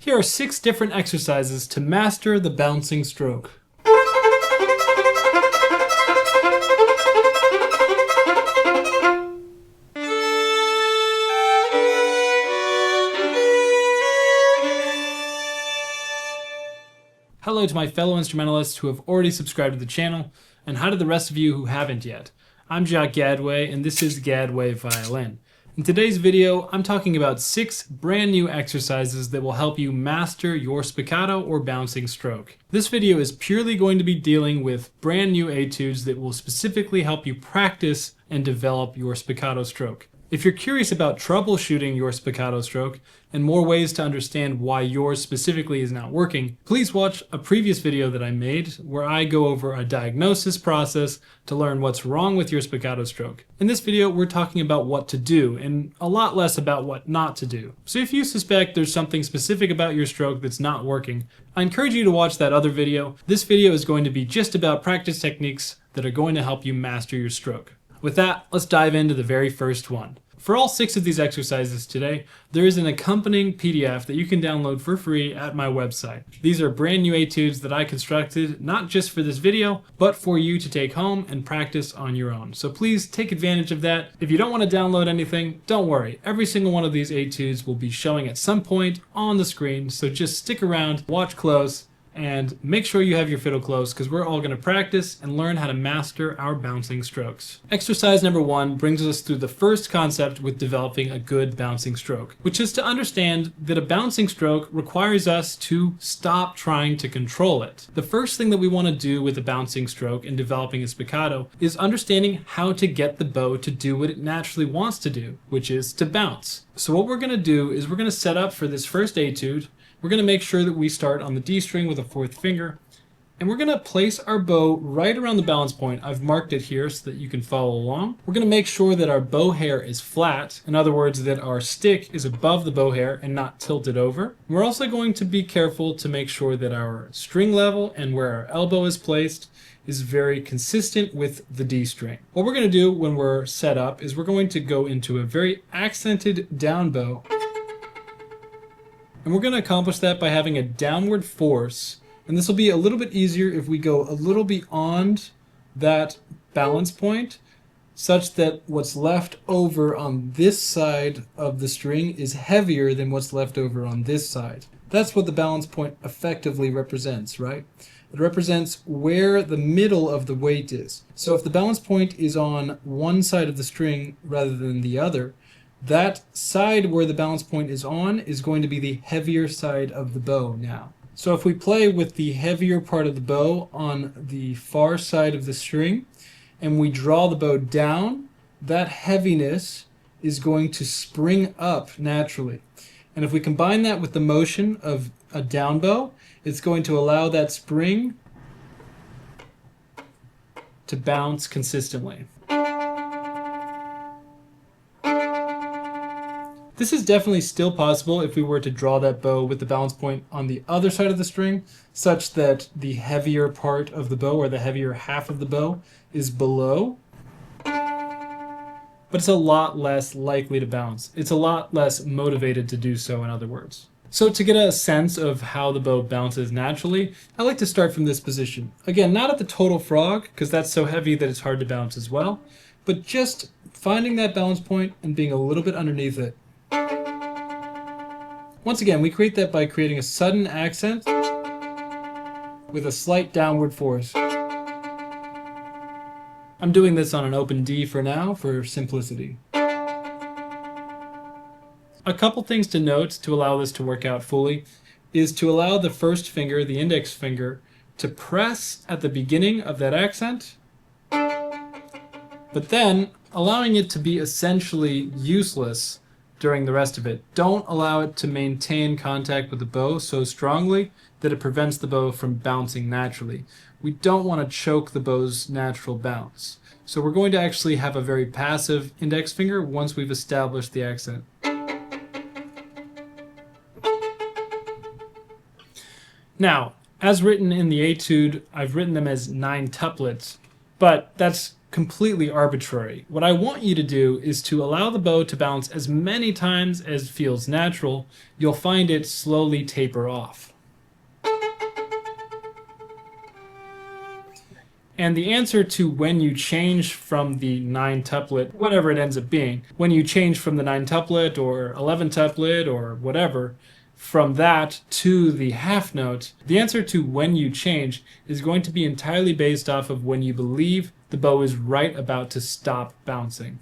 Here are 6 different exercises to master the bouncing stroke. Hello to my fellow instrumentalists who have already subscribed to the channel, and hi to the rest of you who haven't yet. I'm Jack Gadway, and this is Gadway Violin. In today's video, I'm talking about 6 brand new exercises that will help you master your spiccato or bouncing stroke. This video is purely going to be dealing with brand new etudes that will specifically help you practice and develop your spiccato stroke. If you're curious about troubleshooting your spiccato stroke and more ways to understand why yours specifically is not working, please watch a previous video that I made where I go over a diagnosis process to learn what's wrong with your spiccato stroke. In this video, we're talking about what to do and a lot less about what not to do. So if you suspect there's something specific about your stroke that's not working, I encourage you to watch that other video. This video is going to be just about practice techniques that are going to help you master your stroke. With that, let's dive into the very first one. For all 6 of these exercises today, there is an accompanying PDF that you can download for free at my website. These are brand new etudes that I constructed not just for this video, but for you to take home and practice on your own. So please take advantage of that. If you don't want to download anything, don't worry. Every single one of these etudes will be showing at some point on the screen, so just stick around, watch close, and make sure you have your fiddle close because we're all going to practice and learn how to master our bouncing strokes. Exercise number 1 brings us through the first concept with developing a good bouncing stroke, which is to understand that a bouncing stroke requires us to stop trying to control it. The first thing that we want to do with a bouncing stroke in developing a spiccato is understanding how to get the bow to do what it naturally wants to do, which is to bounce. So what we're going to do is we're going to set up for this first etude. We're going to make sure that we start on the D string with a 4th finger, and we're going to place our bow right around the balance point. I've marked it here so that you can follow along. We're going to make sure that our bow hair is flat, in other words, that our stick is above the bow hair and not tilted over. We're also going to be careful to make sure that our string level and where our elbow is placed is very consistent with the D string. What we're going to do when we're set up is we're going to go into a very accented down bow. And we're going to accomplish that by having a downward force, and this will be a little bit easier if we go a little beyond that balance point, such that what's left over on this side of the string is heavier than what's left over on this side. That's what the balance point effectively represents, right? It represents where the middle of the weight is. So if the balance point is on one side of the string rather than the other, that side where the balance point is on is going to be the heavier side of the bow now. So if we play with the heavier part of the bow on the far side of the string and we draw the bow down, that heaviness is going to spring up naturally. And if we combine that with the motion of a down bow, it's going to allow that spring to bounce consistently. This is definitely still possible if we were to draw that bow with the balance point on the other side of the string, such that the heavier part of the bow, or the heavier half of the bow, is below. But it's a lot less likely to bounce. It's a lot less motivated to do so, in other words. So to get a sense of how the bow bounces naturally, I like to start from this position. Again, not at the total frog, because that's so heavy that it's hard to bounce as well, but just finding that balance point and being a little bit underneath it. Once again, we create that by creating a sudden accent with a slight downward force. I'm doing this on an open D for now, for simplicity. A couple things to note to allow this to work out fully is to allow the first finger, the index finger, to press at the beginning of that accent, but then allowing it to be essentially useless during the rest of it. Don't allow it to maintain contact with the bow so strongly that it prevents the bow from bouncing naturally. We don't want to choke the bow's natural bounce. So we're going to actually have a very passive index finger once we've established the accent. Now, as written in the etude, I've written them as 9 tuplets. but that's completely arbitrary. What I want you to do is to allow the bow to bounce as many times as feels natural. You'll find it slowly taper off. And the answer to when you change from the 9-tuplet, whatever it ends up being, when you change from the 9-tuplet or 11-tuplet or whatever, from that to the half note, the answer to when you change is going to be entirely based off of when you believe the bow is right about to stop bouncing.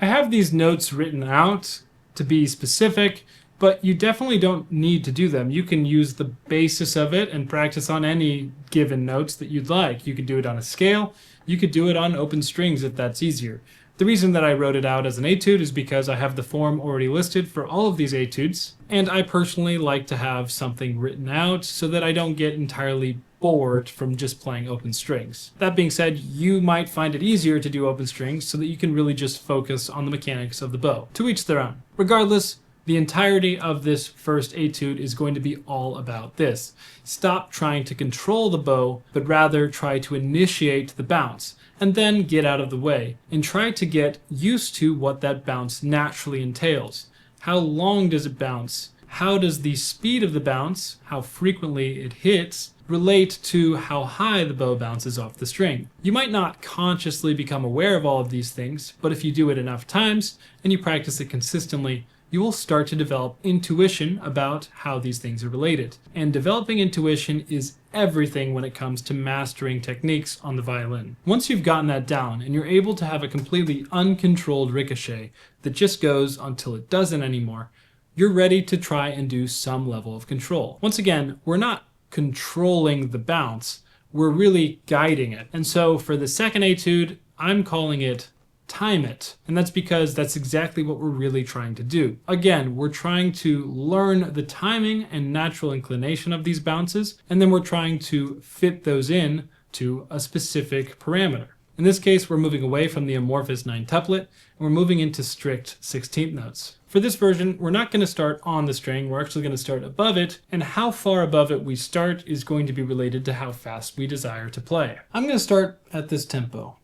I have these notes written out to be specific, but you definitely don't need to do them. You can use the basis of it and practice on any given notes that you'd like. You could do it on a scale. You could do it on open strings if that's easier. The reason that I wrote it out as an etude is because I have the form already listed for all of these etudes, and I personally like to have something written out so that I don't get entirely bored from just playing open strings. That being said, you might find it easier to do open strings so that you can really just focus on the mechanics of the bow. To each their own. Regardless, the entirety of this first etude is going to be all about this. Stop trying to control the bow, but rather try to initiate the bounce, and then get out of the way, and try to get used to what that bounce naturally entails. How long does it bounce? How does the speed of the bounce, how frequently it hits, relate to how high the bow bounces off the string? You might not consciously become aware of all of these things, but if you do it enough times, and you practice it consistently, you will start to develop intuition about how these things are related. And developing intuition is everything when it comes to mastering techniques on the violin. Once you've gotten that down and you're able to have a completely uncontrolled ricochet that just goes until it doesn't anymore, you're ready to try and do some level of control. Once again, we're not controlling the bounce, we're really guiding it. And so for the second etude, I'm calling it time it. And that's because that's exactly what we're really trying to do. Again, we're trying to learn the timing and natural inclination of these bounces, and then we're trying to fit those in to a specific parameter. In this case, we're moving away from the amorphous 9-tuplet, and we're moving into strict 16th notes. For this version, we're not going to start on the string, we're actually going to start above it, and how far above it we start is going to be related to how fast we desire to play. I'm going to start at this tempo.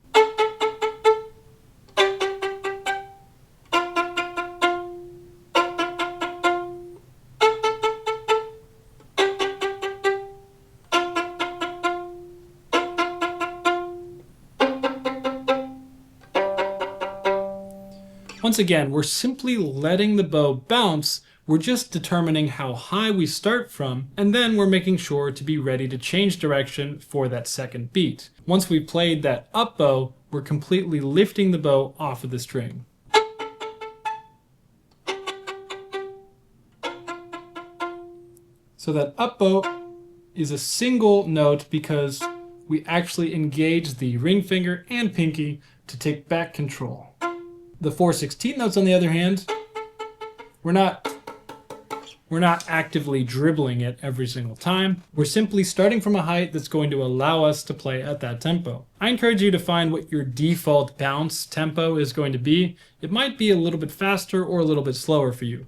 Once again, we're simply letting the bow bounce. We're just determining how high we start from, and then we're making sure to be ready to change direction for that second beat. Once we've played that up bow, we're completely lifting the bow off of the string. So that up bow is a single note because we actually engage the ring finger and pinky to take back control. The 4/16 notes, on the other hand, we're not actively dribbling it every single time. We're simply starting from a height that's going to allow us to play at that tempo. I encourage you to find what your default bounce tempo is going to be. It might be a little bit faster or a little bit slower for you.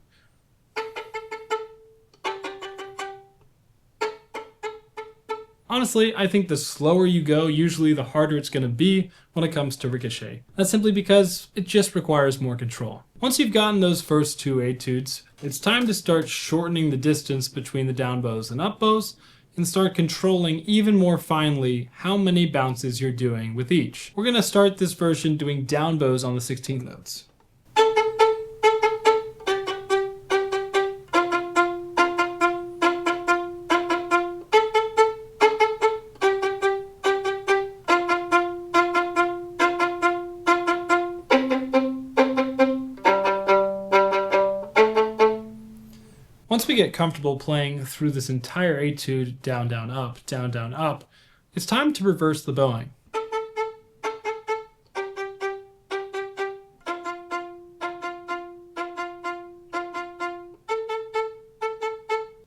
Honestly, I think the slower you go, usually the harder it's going to be when it comes to ricochet. That's simply because it just requires more control. Once you've gotten those first two etudes, it's time to start shortening the distance between the down bows and up bows, and start controlling even more finely how many bounces you're doing with each. We're going to start this version doing down bows on the 16th notes. Once we get comfortable playing through this entire etude, down, down, up, it's time to reverse the bowing.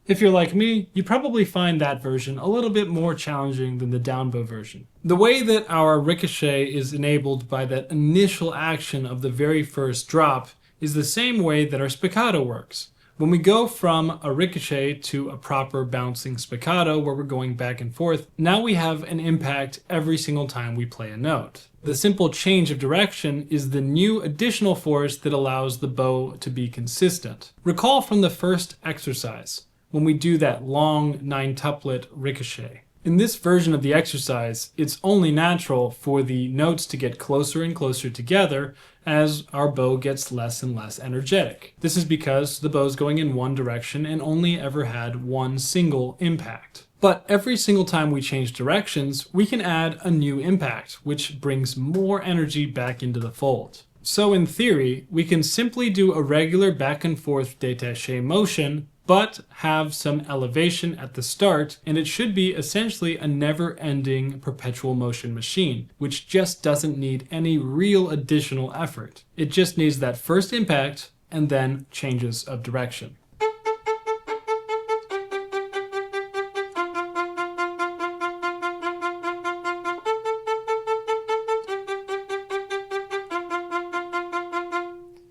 If you're like me, you probably find that version a little bit more challenging than the down bow version. The way that our ricochet is enabled by that initial action of the very first drop is the same way that our spiccato works. When we go from a ricochet to a proper bouncing spiccato where we're going back and forth, now we have an impact every single time we play a note. The simple change of direction is the new additional force that allows the bow to be consistent. Recall from the first exercise, when we do that long 9-tuplet ricochet. In this version of the exercise, it's only natural for the notes to get closer and closer together as our bow gets less and less energetic. This is because the bow's going in one direction and only ever had one single impact. But every single time we change directions, we can add a new impact, which brings more energy back into the fold. So in theory, we can simply do a regular back and forth détaché motion, but have some elevation at the start, and it should be essentially a never-ending perpetual motion machine, which just doesn't need any real additional effort. It just needs that first impact and then changes of direction.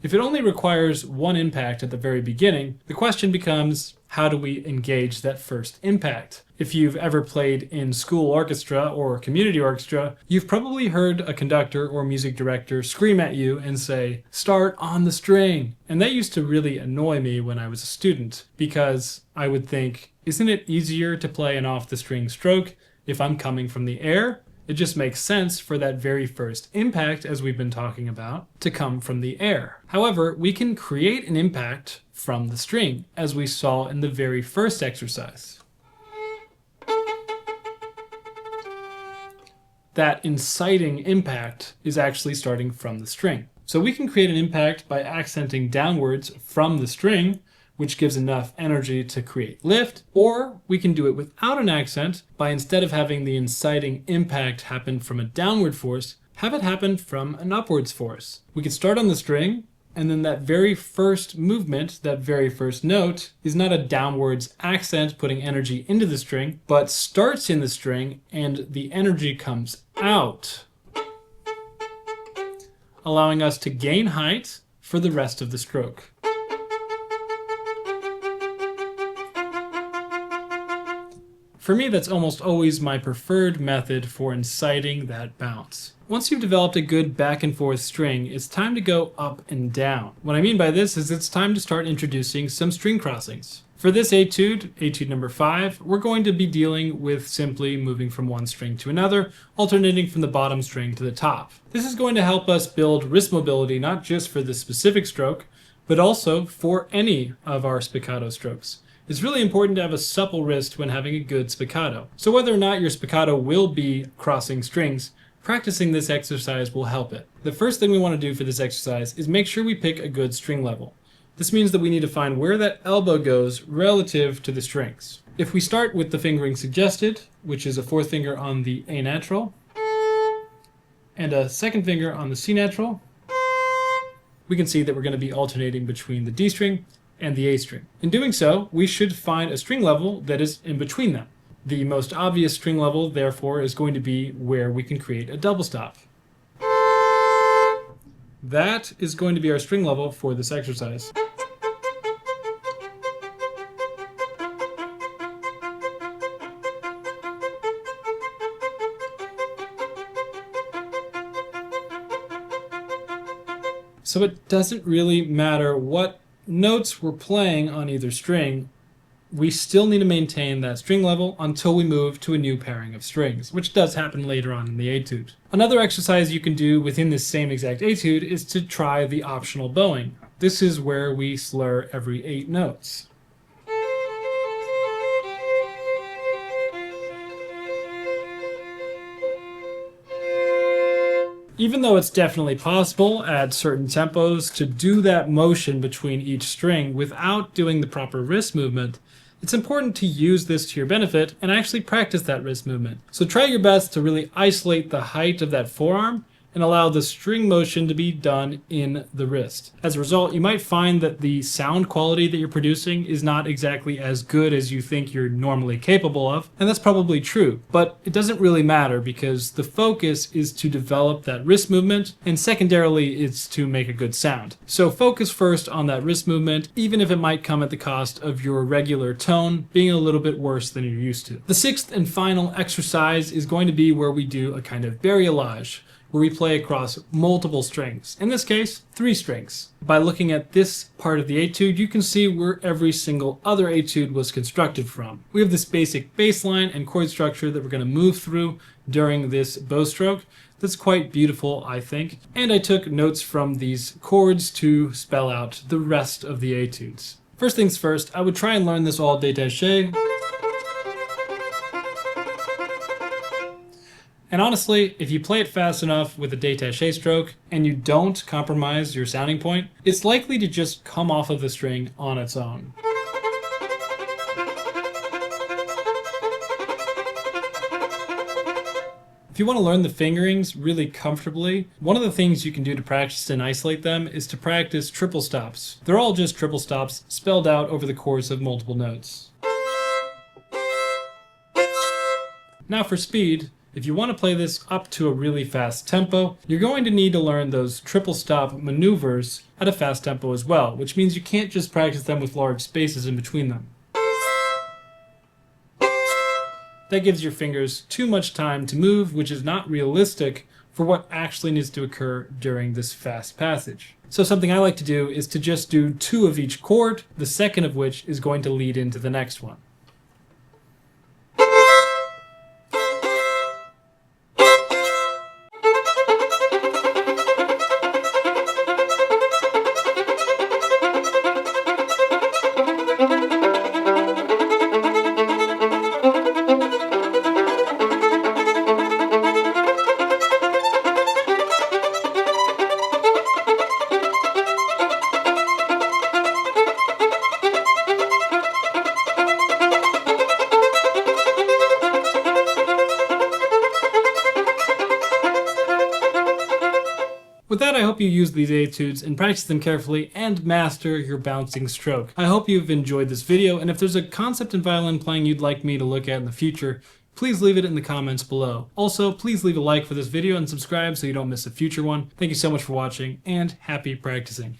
If it only requires one impact at the very beginning, the question becomes, how do we engage that first impact? If you've ever played in school orchestra or community orchestra, you've probably heard a conductor or music director scream at you and say, "Start on the string." And that used to really annoy me when I was a student, because I would think, isn't it easier to play an off-the-string stroke if I'm coming from the air? It just makes sense for that very first impact, as we've been talking about, to come from the air. However, we can create an impact from the string, as we saw in the very first exercise. That inciting impact is actually starting from the string. So we can create an impact by accenting downwards from the string, which gives enough energy to create lift, or we can do it without an accent by, instead of having the inciting impact happen from a downward force, have it happen from an upwards force. We could start on the string, and then that very first movement, that very first note, is not a downwards accent putting energy into the string, but starts in the string and the energy comes out, allowing us to gain height for the rest of the stroke. For me, that's almost always my preferred method for inciting that bounce. Once you've developed a good back and forth string, it's time to go up and down. What I mean by this is it's time to start introducing some string crossings. For this etude number 5, we're going to be dealing with simply moving from one string to another, alternating from the bottom string to the top. This is going to help us build wrist mobility not just for this specific stroke, but also for any of our spiccato strokes. It's really important to have a supple wrist when having a good spiccato. So whether or not your spiccato will be crossing strings, practicing this exercise will help it. The first thing we want to do for this exercise is make sure we pick a good string level. This means that we need to find where that elbow goes relative to the strings. If we start with the fingering suggested, which is a fourth finger on the A natural, and a second finger on the C natural, we can see that we're going to be alternating between the D string and the A string. In doing so, we should find a string level that is in between them. The most obvious string level, therefore, is going to be where we can create a double stop. That is going to be our string level for this exercise. So it doesn't really matter what notes we're playing on either string, we still need to maintain that string level until we move to a new pairing of strings, which does happen later on in the etude. Another exercise you can do within this same exact etude is to try the optional bowing. This is where we slur every 8 notes. Even though it's definitely possible at certain tempos to do that motion between each string without doing the proper wrist movement, it's important to use this to your benefit and actually practice that wrist movement. So try your best to really isolate the height of that forearm and allow the string motion to be done in the wrist. As a result, you might find that the sound quality that you're producing is not exactly as good as you think you're normally capable of, and that's probably true, but it doesn't really matter because the focus is to develop that wrist movement, and secondarily it's to make a good sound. So focus first on that wrist movement, even if it might come at the cost of your regular tone being a little bit worse than you're used to. The sixth and final exercise is going to be where we do a kind of baryolage, where we play across multiple strings. In this case, 3 strings. By looking at this part of the etude, you can see where every single other etude was constructed from. We have this basic bass line and chord structure that we're going to move through during this bow stroke. That's quite beautiful, I think. And I took notes from these chords to spell out the rest of the etudes. First things first, I would try and learn this all détaché. And honestly, if you play it fast enough with a détaché stroke and you don't compromise your sounding point, it's likely to just come off of the string on its own. If you want to learn the fingerings really comfortably, one of the things you can do to practice and isolate them is to practice triple stops. They're all just triple stops spelled out over the course of multiple notes. Now for speed, if you want to play this up to a really fast tempo, you're going to need to learn those triple stop maneuvers at a fast tempo as well, which means you can't just practice them with large spaces in between them. That gives your fingers too much time to move, which is not realistic for what actually needs to occur during this fast passage. So something I like to do is to just do 2 of each chord, the second of which is going to lead into the next one. With that, I hope you use these etudes and practice them carefully and master your bouncing stroke. I hope you've enjoyed this video, and if there's a concept in violin playing you'd like me to look at in the future, please leave it in the comments below. Also, please leave a like for this video and subscribe so you don't miss a future one. Thank you so much for watching, and happy practicing.